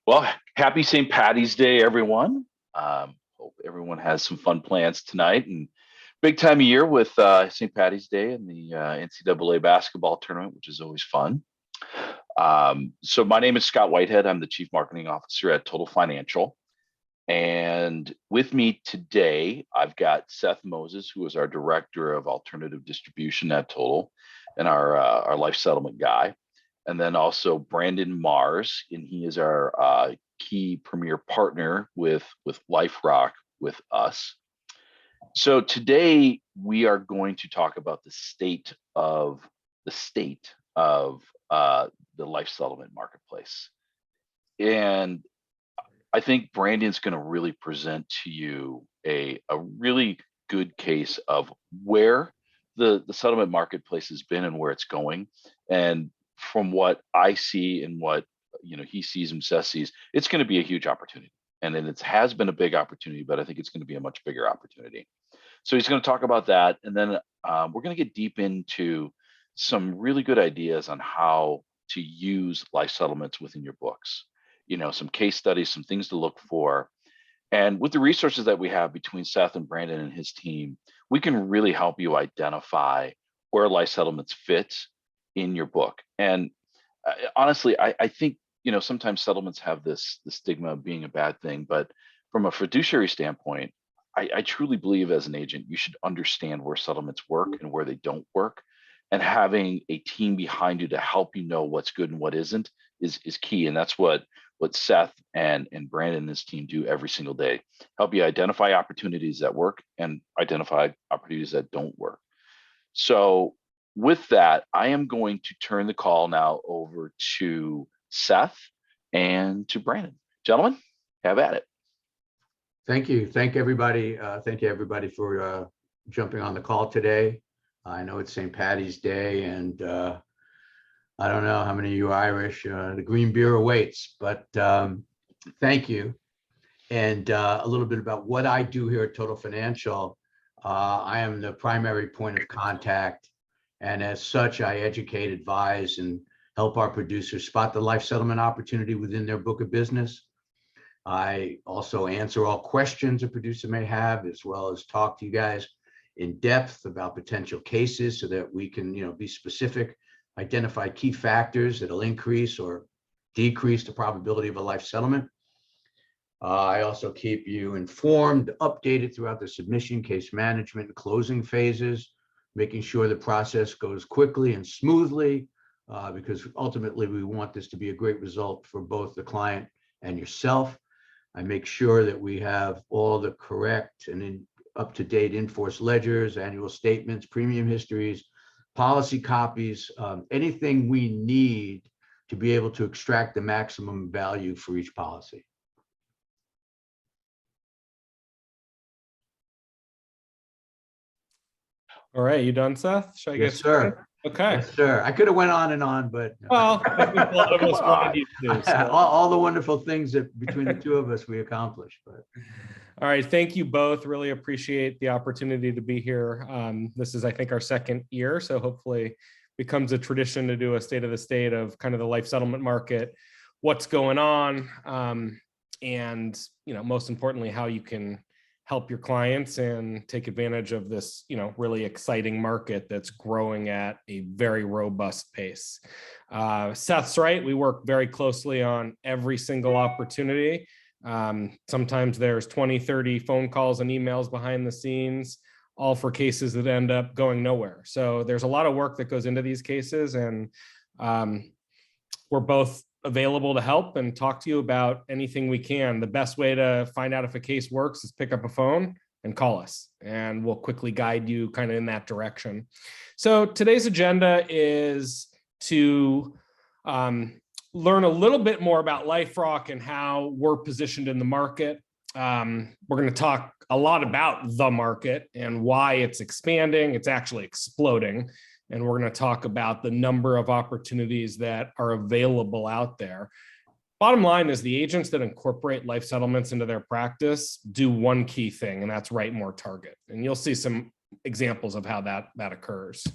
Well, happy St. Patty's Day, everyone. Hope everyone has some fun plans tonight and big time of year with St. Patty's Day and the NCAA basketball tournament, which is always fun. So my name is Scott Whitehead. I'm the Chief Marketing Officer at Total Financial. And with me today, I've got Seth Moses, who is our Director of Alternative Distribution at Total and our life settlement guy. And then also Brandon Mars, and he is our key premier partner with LIFEROC with us. So today we are going to talk about the state of the life settlement marketplace. And I think Brandon's going to really present to you a really good case of where the settlement marketplace has been and where it's going. And from what I see and what he sees and Seth sees, it's going to be a huge opportunity. And then it has been a big opportunity, but I think it's going to be a much bigger opportunity. So he's going to talk about that. And then we're going to get deep into some really good ideas on how to use life settlements within your books. Some case studies, some things to look for. And with the resources that we have between Seth and Brandon and his team, we can really help you identify where life settlements fit in your book. And honestly, I think, sometimes settlements have the stigma of being a bad thing, but from a fiduciary standpoint, I truly believe as an agent, you should understand where settlements work and where they don't work. And having a team behind you to help you know what's good and what isn't is key. And that's what Seth and Brandon and his team do every single day. Help you identify opportunities that work and identify opportunities that don't work. So with that, I am going to turn the call now over to Seth and to Brandon. Gentlemen, have at it. Thank you. Thank everybody. Thank you everybody for jumping on the call today. I know it's St. Patty's Day, and I don't know how many of you are Irish. The green beer awaits, but thank you. And a little bit about what I do here at Total Financial. I am the primary point of contact, and as such, I educate, advise, and help our producers spot the life settlement opportunity within their book of business. I also answer all questions a producer may have, as well as talk to you guys in depth about potential cases so that we can, be specific, identify key factors that'll increase or decrease the probability of a life settlement. I also keep you informed, updated throughout the submission, case management, and closing phases, making sure the process goes quickly and smoothly, because ultimately we want this to be a great result for both the client and yourself. I make sure that we have all the correct and up-to-date Inforce ledgers, annual statements, premium histories, policy copies, anything we need to be able to extract the maximum value for each policy. All right, you done, Seth? Should I Yes, get sir. Okay. Yes, sir. I could have went on and on, but Well, I think a lot of us wanted you to. So. all the wonderful things that between the two of us we accomplished. But all right, thank you both. Really appreciate the opportunity to be here. This is, I think, our second year, so hopefully becomes a tradition to do a state of the state of kind of the life settlement market, what's going on, and most importantly, how you can help your clients and take advantage of this, really exciting market that's growing at a very robust pace. Seth's right. We work very closely on every single opportunity. Sometimes there's 20, 30 phone calls and emails behind the scenes, all for cases that end up going nowhere. So there's a lot of work that goes into these cases, and we're both available to help and talk to you about anything we can. The best way to find out if a case works is pick up a phone and call us, and we'll quickly guide you kind of in that direction. So today's agenda is to learn a little bit more about LIFEROC and how we're positioned in the market. We're going to talk a lot about the market and why it's expanding. It's actually exploding. And we're going to talk about the number of opportunities that are available out there. Bottom line is the agents that incorporate life settlements into their practice do one key thing, and that's write more target. And you'll see some examples of how that occurs.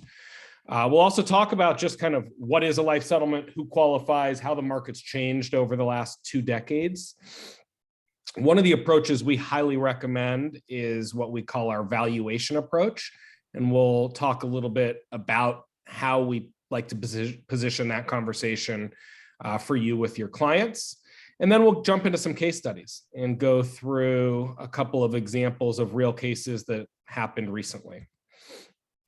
We'll also talk about just kind of what is a life settlement, who qualifies, how the market's changed over the last 2 decades. One of the approaches we highly recommend is what we call our valuation approach. And we'll talk a little bit about how we like to position that conversation for you with your clients. And then we'll jump into some case studies and go through a couple of examples of real cases that happened recently.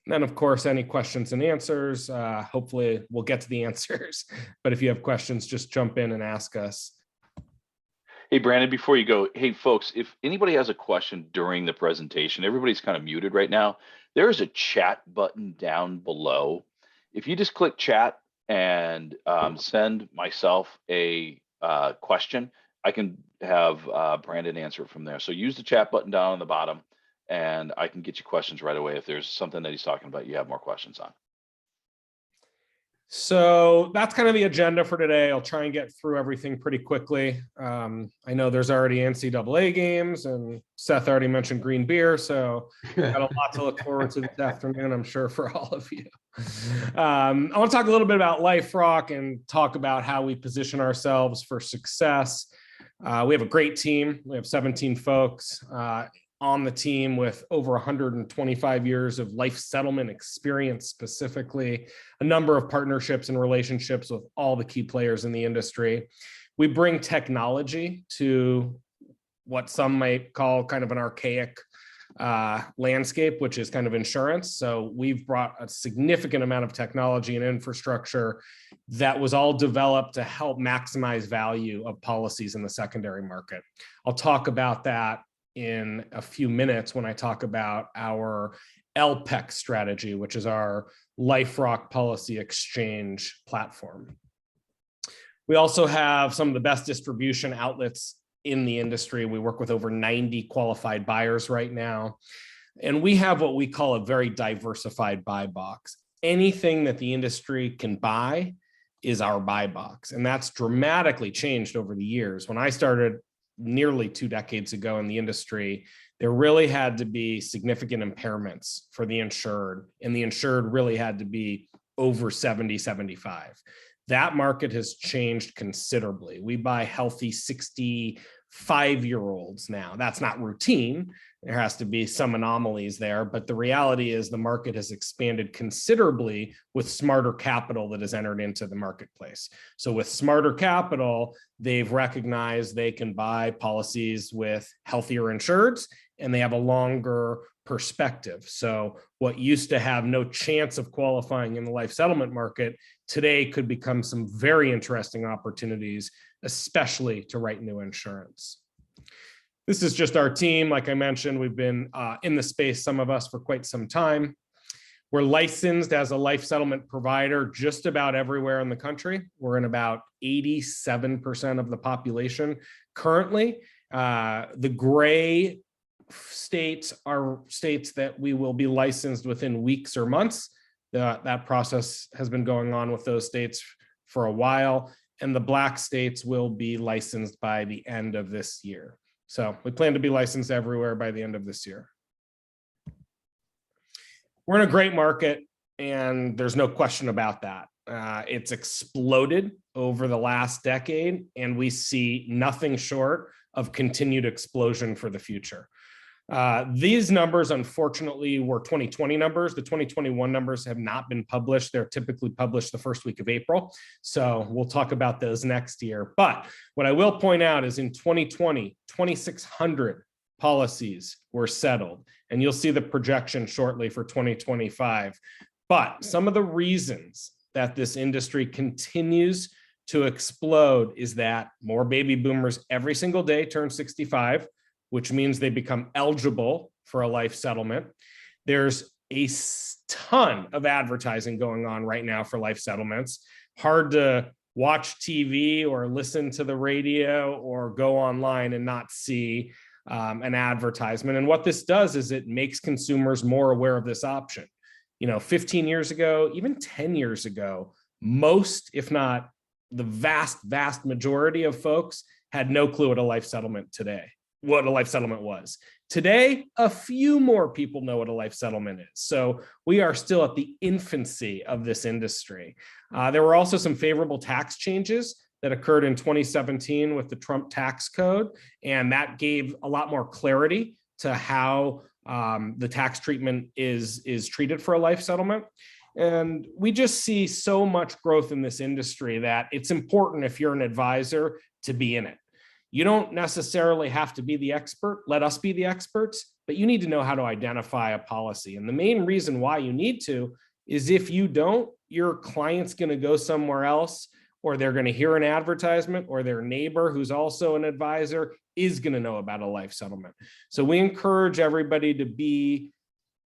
And then, of course, any questions and answers. Hopefully we'll get to the answers, but if you have questions, just jump in and ask us. Hey, Brandon, before you go, hey, folks, if anybody has a question during the presentation, everybody's kind of muted right now. There is a chat button down below. If you just click chat and send myself a question, I can have Brandon answer it from there. So use the chat button down on the bottom, and I can get you questions right away if there's something that he's talking about you have more questions on. So that's kind of the agenda for today. I'll try and get through everything pretty quickly. I know there's already NCAA games, and Seth already mentioned green beer, so got a lot to look forward to this afternoon, I'm sure, for all of you. I want to talk a little bit about LIFEROC and talk about how we position ourselves for success. We have a great team. We have 17 folks on the team with over 125 years of life settlement experience, specifically a number of partnerships and relationships with all the key players in the industry. We bring technology to what some might call kind of an archaic landscape, which is kind of insurance. So we've brought a significant amount of technology and infrastructure that was all developed to help maximize value of policies in the secondary market. I'll talk about that in a few minutes when I talk about our LPEX strategy, which is our LIFEROC policy exchange platform. We also have some of the best distribution outlets in the industry. We work with over 90 qualified buyers right now. And we have what we call a very diversified buy box. Anything that the industry can buy is our buy box. And that's dramatically changed over the years. When I started nearly 2 decades ago in the industry, there really had to be significant impairments for the insured, and the insured really had to be over 70, 75. That market has changed considerably. We buy healthy 65-year-olds now. That's not routine. There has to be some anomalies there, but the reality is the market has expanded considerably with smarter capital that has entered into the marketplace. So with smarter capital, they've recognized they can buy policies with healthier insureds, and they have a longer perspective. So what used to have no chance of qualifying in the life settlement market today could become some very interesting opportunities, especially to write new insurance. This is just our team. Like I mentioned, we've been in the space, some of us, for quite some time. We're licensed as a life settlement provider just about everywhere in the country. We're in about 87% of the population currently. The gray states are states that we will be licensed within weeks or months. That process has been going on with those states for a while, and the black states will be licensed by the end of this year. So we plan to be licensed everywhere by the end of this year. We're in a great market, and there's no question about that. It's exploded over the last decade, and we see nothing short of continued explosion for the future. These numbers, unfortunately, were 2020 numbers. The 2021 numbers have not been published. They're typically published the first week of April. So we'll talk about those next year. But what I will point out is in 2020, 2,600 policies were settled. And you'll see the projection shortly for 2025. But some of the reasons that this industry continues to explode is that more baby boomers every single day turn 65, which means they become eligible for a life settlement. There's a ton of advertising going on right now for life settlements. Hard to watch TV or listen to the radio or go online and not see an advertisement. And what this does is it makes consumers more aware of this option. 15 years ago, even 10 years ago, most, if not the vast majority of folks had no clue what a life settlement today what a life settlement was. Today, a few more people know what a life settlement is. So we are still at the infancy of this industry. There were also some favorable tax changes that occurred in 2017 with the Trump tax code, and that gave a lot more clarity to how the tax treatment is treated for a life settlement. And we just see so much growth in this industry that it's important, if you're an advisor, to be in it. You don't necessarily have to be the expert. Let us be the experts, but you need to know how to identify a policy. And the main reason why you need to is if you don't, your client's going to go somewhere else, or they're going to hear an advertisement, or their neighbor who's also an advisor is going to know about a life settlement. So we encourage everybody to be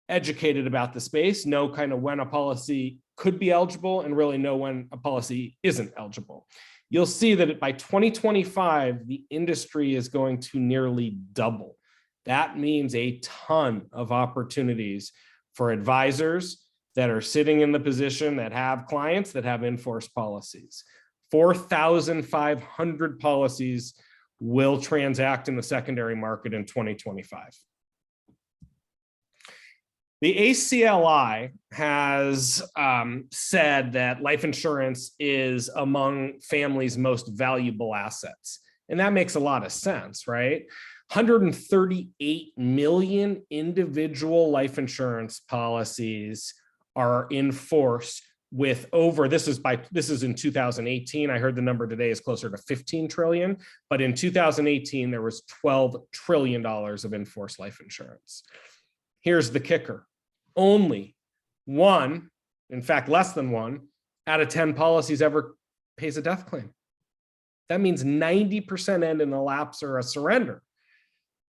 educated about the space, know kind of when a policy could be eligible, and really know when a policy isn't eligible. You'll see that by 2025, the industry is going to nearly double. That means a ton of opportunities for advisors that are sitting in the position that have clients that have Inforce policies. 4,500 policies will transact in the secondary market in 2025. The ACLI has said that life insurance is among families' most valuable assets. And that makes a lot of sense, right? 138 million individual life insurance policies are in force with over, this is in 2018. I heard the number today is closer to 15 trillion, but in 2018, there was $12 trillion of Inforce life insurance. Here's the kicker. Only one, in fact, less than 1 out of 10 policies ever pays a death claim. That means 90% end in a lapse or a surrender.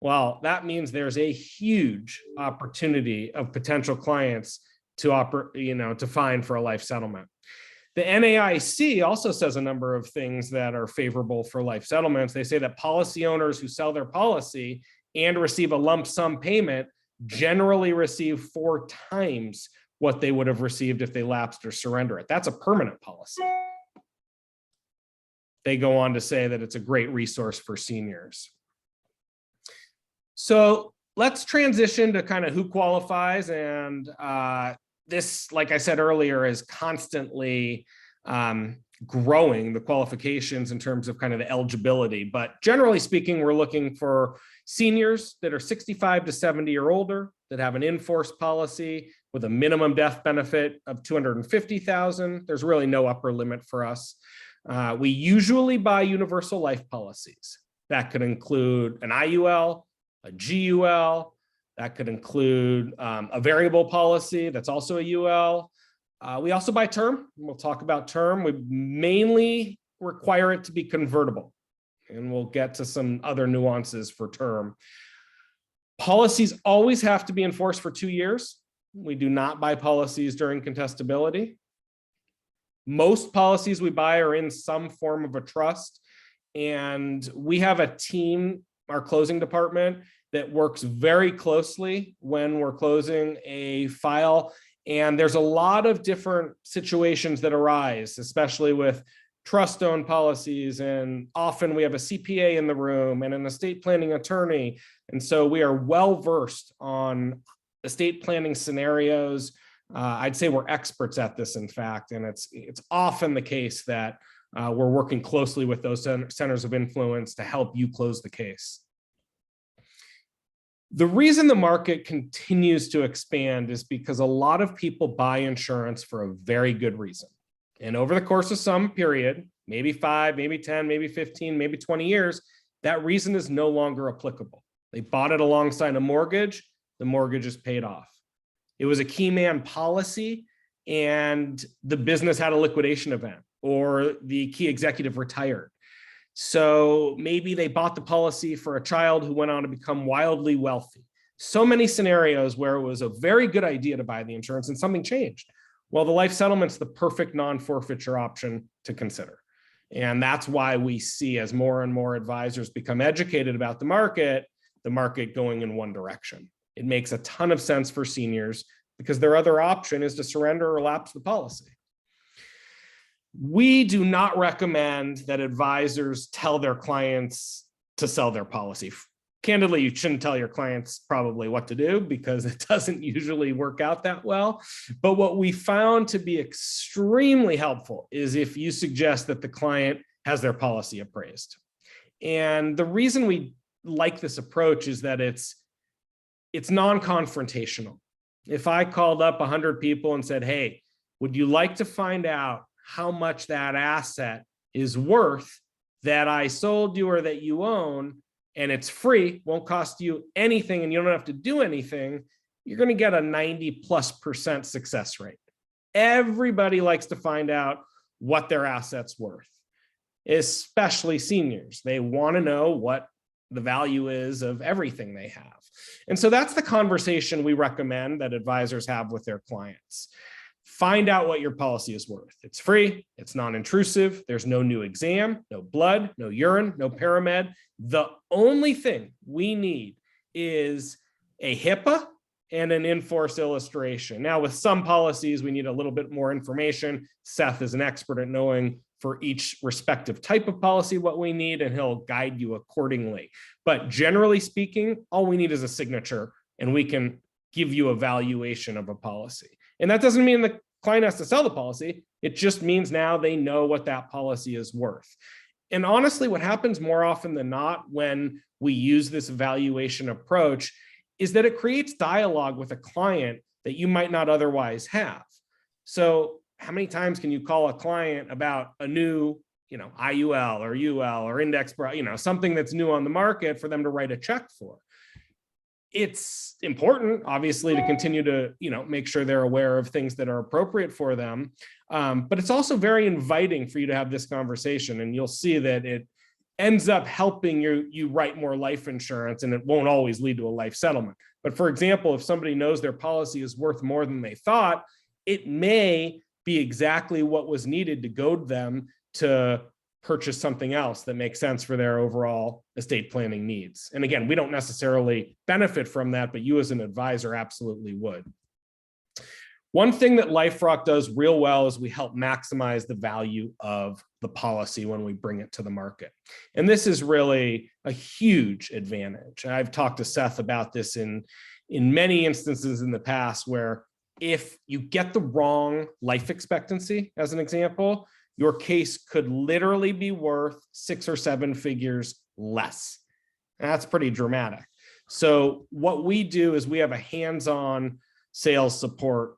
Well, that means there's a huge opportunity of potential clients to find for a life settlement. The NAIC also says a number of things that are favorable for life settlements. They say that policy owners who sell their policy and receive a lump sum payment generally receive 4 times what they would have received if they lapsed or surrender it. That's a permanent policy. They go on to say that it's a great resource for seniors. So let's transition to kind of who qualifies. And this, like I said earlier, is constantly growing the qualifications in terms of kind of the eligibility. But generally speaking, we're looking for seniors that are 65 to 70 or older that have an Inforce policy with a minimum death benefit of $250,000. There's really no upper limit for us. We usually buy universal life policies. That could include an IUL, a GUL, that could include a variable policy that's also a UL. We also buy term. We'll talk about term. We mainly require it to be convertible, and we'll get to some other nuances for term. Policies always have to be enforced for 2 years. We do not buy policies during contestability. Most policies we buy are in some form of a trust, and we have a team, our closing department, that works very closely when we're closing a file. And there's a lot of different situations that arise, especially with trust-owned policies. And often we have a CPA in the room and an estate planning attorney. And so we are well-versed on estate planning scenarios. I'd say we're experts at this, in fact, and it's often the case that we're working closely with those centers of influence to help you close the case. The reason the market continues to expand is because a lot of people buy insurance for a very good reason. And over the course of some period, maybe 5, maybe 10, maybe 15, maybe 20 years, that reason is no longer applicable. They bought it alongside a mortgage, the mortgage is paid off. It was a key man policy and the business had a liquidation event, or the key executive retired. So maybe they bought the policy for a child who went on to become wildly wealthy. So many scenarios where it was a very good idea to buy the insurance and something changed. Well, the life settlement's the perfect non-forfeiture option to consider. And that's why we see, as more and more advisors become educated about the market going in one direction. It makes a ton of sense for seniors because their other option is to surrender or lapse the policy. We do not recommend that advisors tell their clients to sell their policy. candidly, you shouldn't tell your clients probably what to do because it doesn't usually work out that well. But what we found to be extremely helpful is if you suggest that the client has their policy appraised. And the reason we like this approach is that it's non-confrontational. If I called up 100 people and said, hey, would you like to find out how much that asset is worth that I sold you or that you own, and it's free, won't cost you anything, and you don't have to do anything, you're going to get a 90+% success rate. Everybody likes to find out what their asset's worth, especially seniors. They want to know what the value is of everything they have. And so that's the conversation we recommend that advisors have with their clients. Find out what your policy is worth. It's free, it's non-intrusive, there's no new exam, no blood, no urine, no paramed. The only thing we need is a HIPAA and an Inforce illustration. Now, with some policies, we need a little bit more information. Seth is an expert at knowing for each respective type of policy what we need, and he'll guide you accordingly. But generally speaking, all we need is a signature, and we can give you a valuation of a policy. And that doesn't mean the client has to sell the policy. It just means now they know what that policy is worth. And honestly, what happens more often than not when we use this valuation approach is that it creates dialogue with a client that you might not otherwise have. So how many times can you call a client about a new, IUL or UL or index, something that's new on the market for them to write a check for? It's important, obviously, to continue to, make sure they're aware of things that are appropriate for them. But it's also very inviting for you to have this conversation, and you'll see that it ends up helping you write more life insurance, and it won't always lead to a life settlement. But for example, if somebody knows their policy is worth more than they thought, it may be exactly what was needed to goad them to purchase something else that makes sense for their overall estate planning needs. And again, we don't necessarily benefit from that, but you as an advisor absolutely would. One thing that LIFEROC does real well is we help maximize the value of the policy when we bring it to the market. And this is really a huge advantage. I've talked to Seth about this in many instances in the past where if you get the wrong life expectancy, as an example, your case could literally be worth 6 or 7 figures less. And that's pretty dramatic. So what we do is we have a hands-on sales support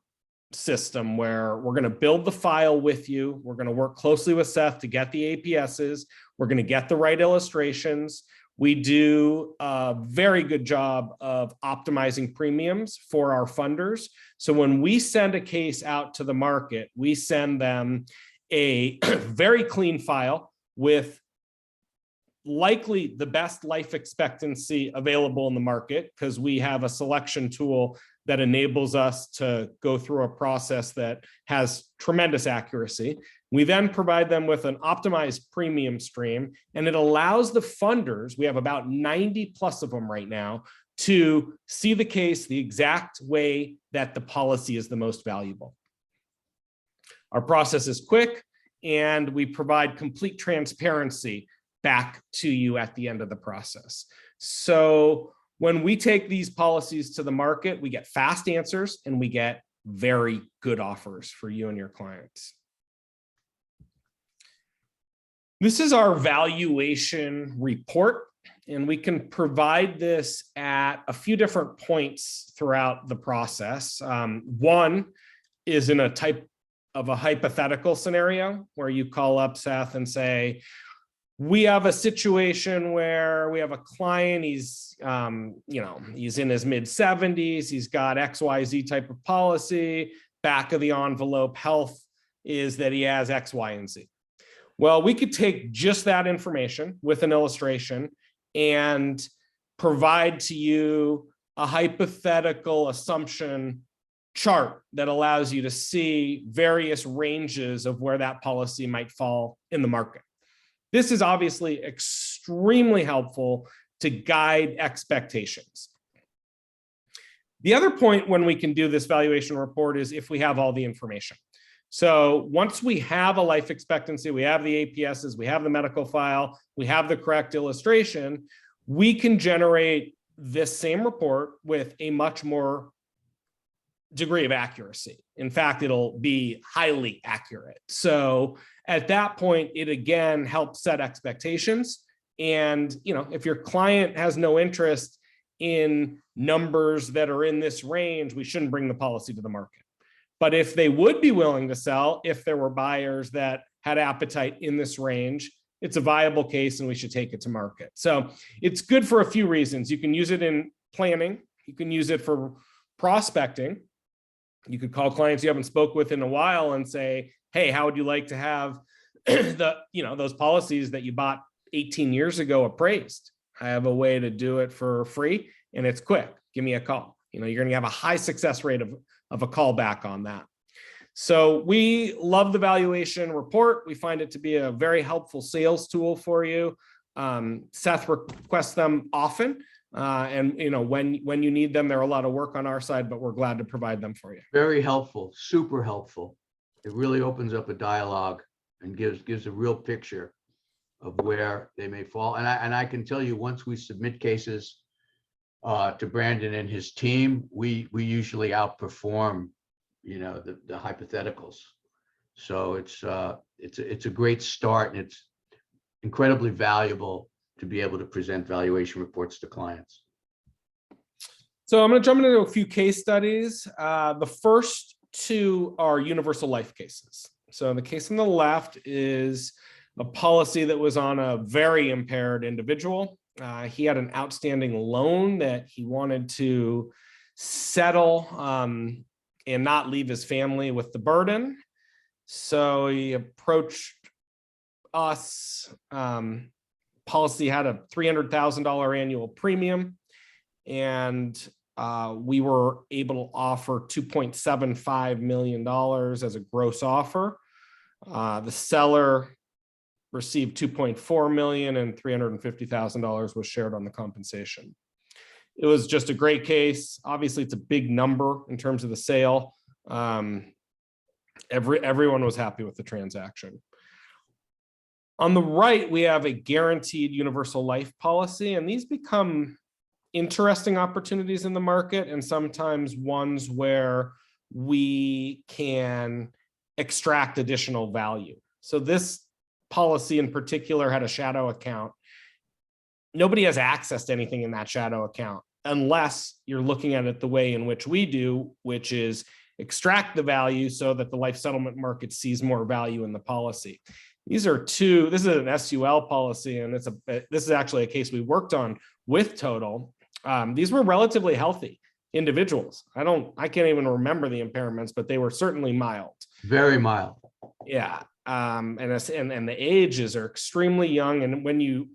system where we're going to build the file with you. We're going to work closely with Seth to get the APSs. We're going to get the right illustrations. We do a very good job of optimizing premiums for our funders. So when we send a case out to the market, we send them a very clean file with likely the best life expectancy available in the market, because we have a selection tool that enables us to go through a process that has tremendous accuracy. We then provide them with an optimized premium stream, and it allows the funders, we have about 90+ of them right now, to see the case the exact way that the policy is the most valuable. Our process is quick, and we provide complete transparency back to you at the end of the process. So when we take these policies to the market, we get fast answers and we get very good offers for you and your clients. This is our valuation report, and we can provide this at a few different points throughout the process. One is in a type of a hypothetical scenario where you call up Seth and say, we have a situation where we have a client, he's in his mid-70s, he's got XYZ type of policy, back of the envelope health is that he has X, Y, and Z. Well, we could take just that information with an illustration and provide to you a hypothetical assumption chart that allows you to see various ranges of where that policy might fall in the market. This is obviously extremely helpful to guide expectations. The other point when we can do this valuation report is if we have all the information. So once we have a life expectancy, we have the APSs, we have the medical file, we have the correct illustration, we can generate this same report with a much more degree of accuracy. In fact, it'll be highly accurate. So at that point, it again helps set expectations. And if your client has no interest in numbers that are in this range, we shouldn't bring the policy to the market. But if they would be willing to sell, if there were buyers that had appetite in this range, it's a viable case and we should take it to market. So it's good for a few reasons. You can use it in planning. You can use it for prospecting. You could call clients you haven't spoke with in a while and say, hey, how would you like to have those policies that you bought 18 years ago appraised? I have a way to do it for free and it's quick. Give me a call. You're going to have a high success rate of a call back on that. So we love the valuation report. We find it to be a very helpful sales tool for you. Seth requests them often. And when you need them, they're a lot of work on our side, but we're glad to provide them for you. Very helpful, super helpful. It really opens up a dialogue and gives a real picture of where they may fall. And I can tell you, once we submit cases to Brandon and his team, we usually outperform the hypotheticals. So it's a great start, and it's incredibly valuable to be able to present valuation reports to clients. So I'm going to jump into a few case studies. The first two are universal life cases. So the case on the left is a policy that was on a very impaired individual. He had an outstanding loan that he wanted to settle and not leave his family with the burden. So he approached us. Policy had a $300,000 annual premium, and we were able to offer $2.75 million as a gross offer. The seller received $2.4 million and $350,000 was shared on the compensation. It was just a great case. Obviously, it's a big number in terms of the sale. Everyone was happy with the transaction. On the right, we have a guaranteed universal life policy, and these become interesting opportunities in the market and sometimes ones where we can extract additional value. So this policy in particular had a shadow account. Nobody has access to anything in that shadow account unless you're looking at it the way in which we do, which is extract the value so that the life settlement market sees more value in the policy. These are two, this is an SUL policy, and this is actually a case we worked on with Total. These were relatively healthy individuals. I can't even remember the impairments, but they were certainly mild. Very mild. Yeah. And the ages are extremely young. And when you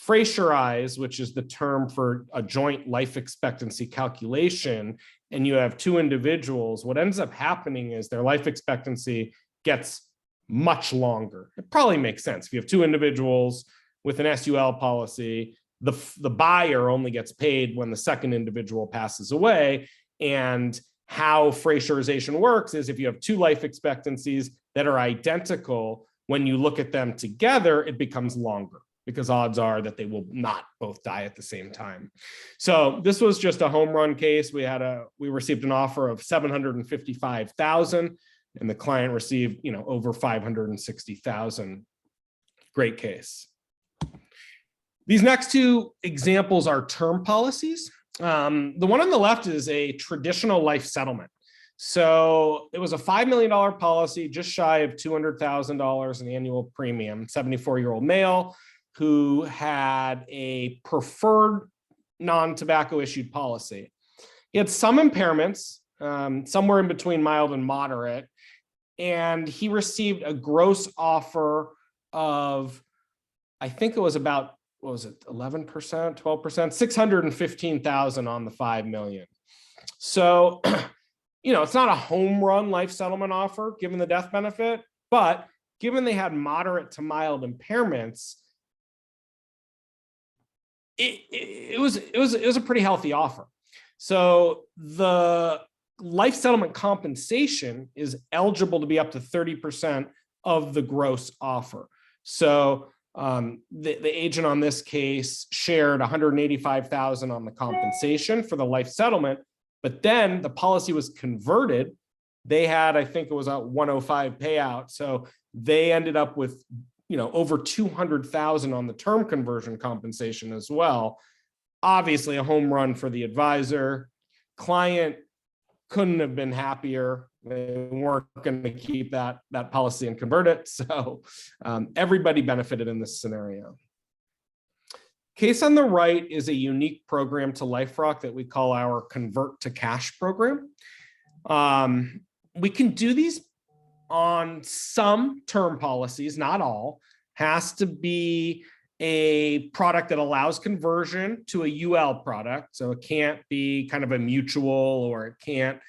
Fraserize, which is the term for a joint life expectancy calculation, and you have two individuals, what ends up happening is their life expectancy gets much longer. It probably makes sense. If you have two individuals with an SUL policy, the buyer only gets paid when the second individual passes away. And how Fraserization works is if you have two life expectancies that are identical, when you look at them together, it becomes longer because odds are that they will not both die at the same time. So this was just a home run case. We received an offer of $755,000 and the client received, over $560,000. Great case. These next two examples are term policies. The one on the left is a traditional life settlement. So it was a $5 million policy, just shy of $200,000 in annual premium, 74-year-old male who had a preferred non-tobacco issued policy. He had some impairments, somewhere in between mild and moderate, and he received a gross offer of, I think it was about, 11%, 12%, $615,000 on the $5 million. So, it's not a home run life settlement offer given the death benefit, but given they had moderate to mild impairments, it was a pretty healthy offer. So the life settlement compensation is eligible to be up to 30% of the gross offer. So The agent on this case shared $185,000 on the compensation for the life settlement, but then the policy was converted. They had, I think it was a 105 payout. So they ended up with, over 200,000 on the term conversion compensation as well. Obviously a home run for the advisor. Client couldn't have been happier. They weren't going to keep that policy and convert it. So everybody benefited in this scenario. Case on the right is a unique program to LIFEROC that we call our Convert to Cash program. We can do these on some term policies, not all. Has to be a product that allows conversion to a UL product. So it can't be kind of a mutual, or it can't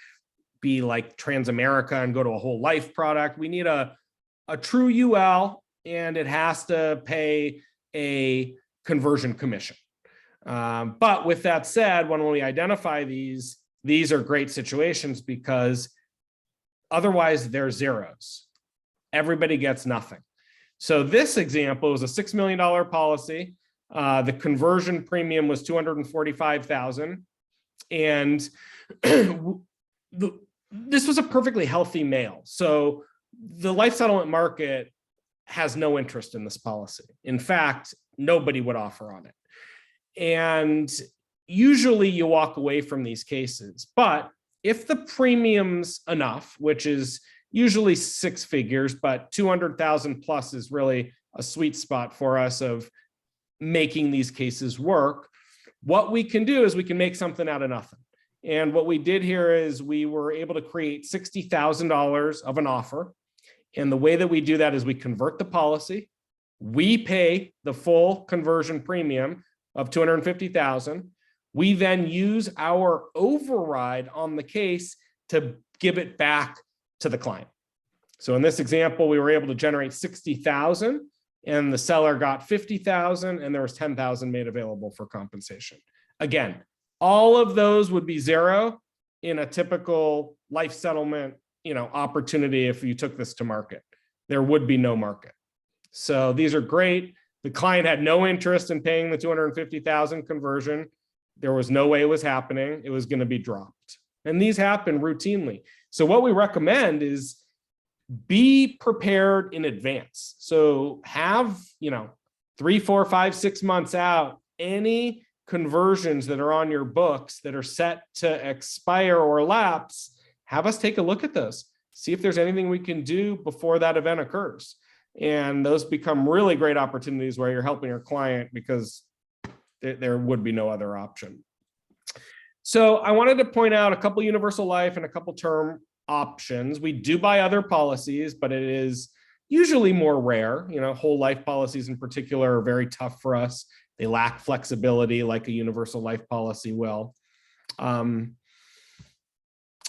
be like Transamerica and go to a whole life product. We need a true UL, and it has to pay a conversion commission. But with that said, when we identify these are great situations because otherwise they're zeros. Everybody gets nothing. So this example was a $6 million policy. The conversion premium was $245,000. And this was a perfectly healthy male. So the life settlement market has no interest in this policy. In fact, nobody would offer on it. And usually you walk away from these cases, but if the premium's enough, which is usually 6 figures, but 200,000 plus is really a sweet spot for us of making these cases work, what we can do is we can make something out of nothing. And what we did here is we were able to create $60,000 of an offer. And the way that we do that is we convert the policy, we pay the full conversion premium of $250,000. We then use our override on the case to give it back to the client. So in this example, we were able to generate $60,000 and the seller got $50,000 and there was $10,000 made available for compensation. Again, all of those would be zero in a typical life settlement, opportunity. If you took this to market, there would be no market. So these are great. The client had no interest in paying the $250,000 conversion. There was no way it was happening. It was going to be dropped. And these happen routinely. So what we recommend is be prepared in advance. So have, 3, 4, 5, 6 months out, any conversions that are on your books that are set to expire or lapse, have us take a look at those. See if there's anything we can do before that event occurs. And those become really great opportunities where you're helping your client because there would be no other option. So I wanted to point out a couple universal life and a couple term options. We do buy other policies, but it is usually more rare. Whole life policies in particular are very tough for us. They lack flexibility like a universal life policy will.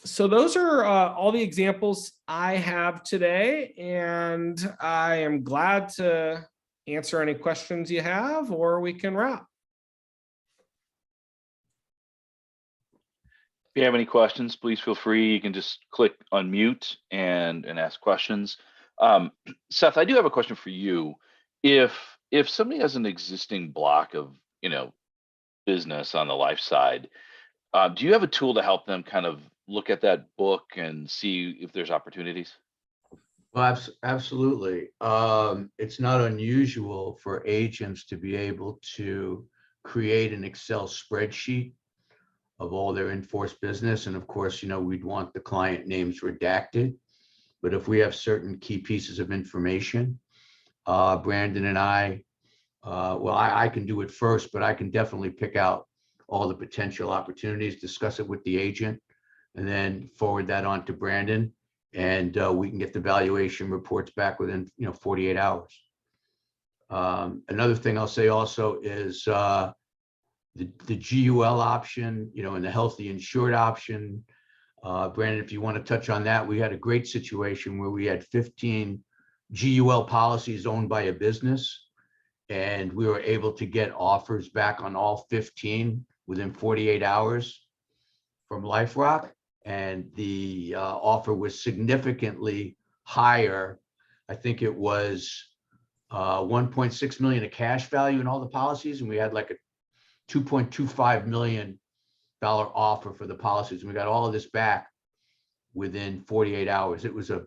So those are all the examples I have today, and I am glad to answer any questions you have, or we can wrap. If you have any questions, please feel free. You can just click unmute and ask questions. Seth, I do have a question for you. If somebody has an existing block of business on the life side, do you have a tool to help them kind of look at that book and see if there's opportunities? Well, absolutely. It's not unusual for agents to be able to create an Excel spreadsheet of all their Inforce business. And of course, we'd want the client names redacted. But if we have certain key pieces of information, Brandon and I can do it first, but I can definitely pick out all the potential opportunities, discuss it with the agent, and then forward that on to Brandon. And we can get the valuation reports back within 48 hours. Another thing I'll say also is the GUL option, and the healthy insured option. Brandon, if you want to touch on that, we had a great situation where we had 15 GUL policies owned by a business, and we were able to get offers back on all 15 within 48 hours from LIFEROC. And the offer was significantly higher. I think it was 1.6 million of cash value in all the policies, and we had like a $2.25 million offer for the policies. And we got all of this back within 48 hours. It was a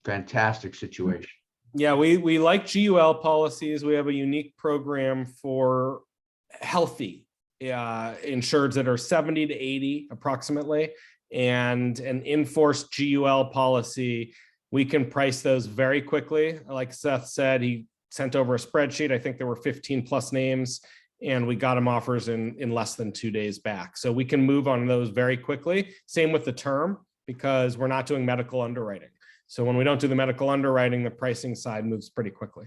fantastic situation. Yeah, we like GUL policies. We have a unique program for healthy insureds that are 70 to 80 approximately, and an Inforce GUL policy. We can price those very quickly. Like Seth said, he sent over a spreadsheet. I think there were 15 plus names, and we got them offers in less than 2 days back. So we can move on those very quickly. Same with the term, because we're not doing medical underwriting. So when we don't do the medical underwriting, the pricing side moves pretty quickly.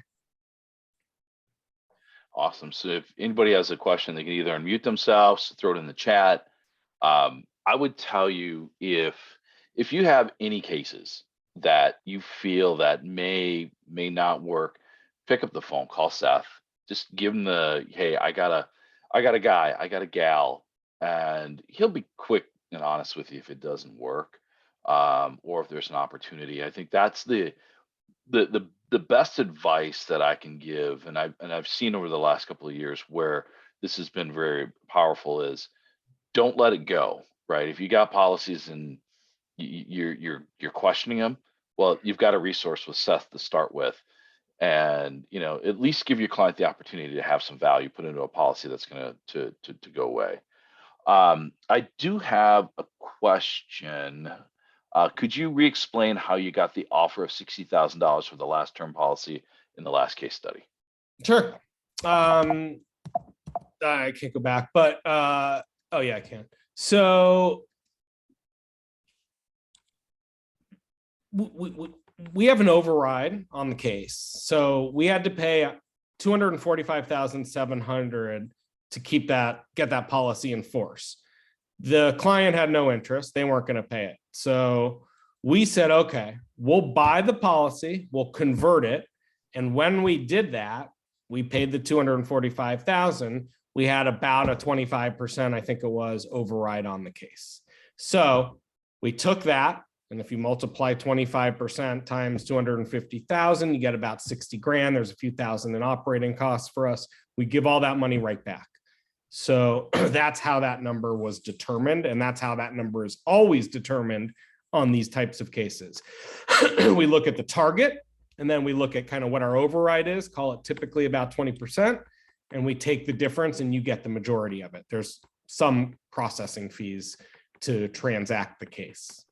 Awesome. So if anybody has a question, they can either unmute themselves, throw it in the chat. I would tell you, if you have any cases that you feel that may not work, pick up the phone, call Seth, just give him the, hey, I got a guy, I got a gal, and he'll be quick and honest with you if it doesn't work, or if there's an opportunity. I think that's the best advice that I can give, and I've seen over the last couple of years where this has been very powerful, is don't let it go, right? If you got policies and you're questioning them, well, you've got a resource with Seth to start with, and at least give your client the opportunity to have some value put into a policy that's going to go away. I do have a question. Could you re-explain how you got the offer of $60,000 for the last term policy in the last case study? Sure. I can't go back, but oh yeah, I can. So we have an override on the case. So we had to pay $245,700 to get that policy in force. The client had no interest. They weren't going to pay it. So we said, okay, we'll buy the policy, we'll convert it. And when we did that, we paid the $245,000. We had about a 25%, I think it was, override on the case. So we took that, and if you multiply 25% times 250,000, you get about 60 grand. There's a few thousand in operating costs for us. We give all that money right back. So that's how that number was determined, and that's how that number is always determined on these types of cases. We look at the target, and then we look at kind of what our override is, call it typically about 20%, and we take the difference and you get the majority of it. There's some processing fees to transact the case.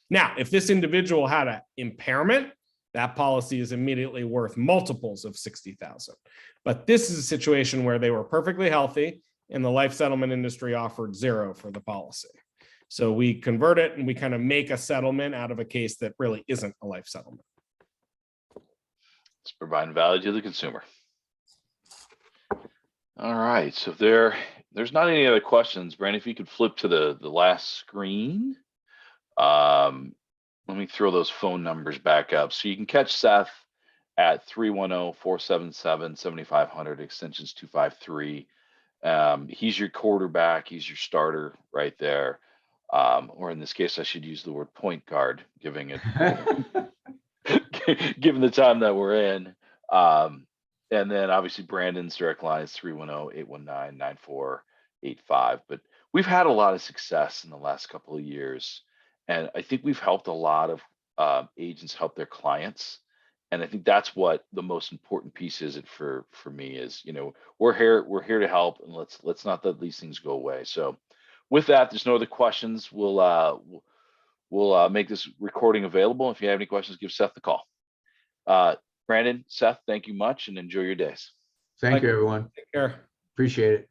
Now, if this individual had an impairment, that policy is immediately worth multiples of 60,000. But this is a situation where they were perfectly healthy and the life settlement industry offered zero for the policy. So we convert it and we kind of make a settlement out of a case that really isn't a life settlement. It's providing value to the consumer. All right, so if there's not any other questions, Brandon, if you could flip to the last screen. Let me throw those phone numbers back up. So you can catch Seth at 310-477-7500, extensions 253. He's your quarterback. He's your starter right there. Or in this case, I should use the word point guard, given the time that we're in. And then obviously Brandon's direct line is 310-819-9485. But we've had a lot of success in the last couple of years. And I think we've helped a lot of agents help their clients. And I think that's what the most important piece is for me is, we're here to help, and let's not let these things go away. So with that, there's no other questions. We'll make this recording available. If you have any questions, give Seth the call. Brandon, Seth, thank you much and enjoy your days. Thank you, everyone. Take care. Appreciate it.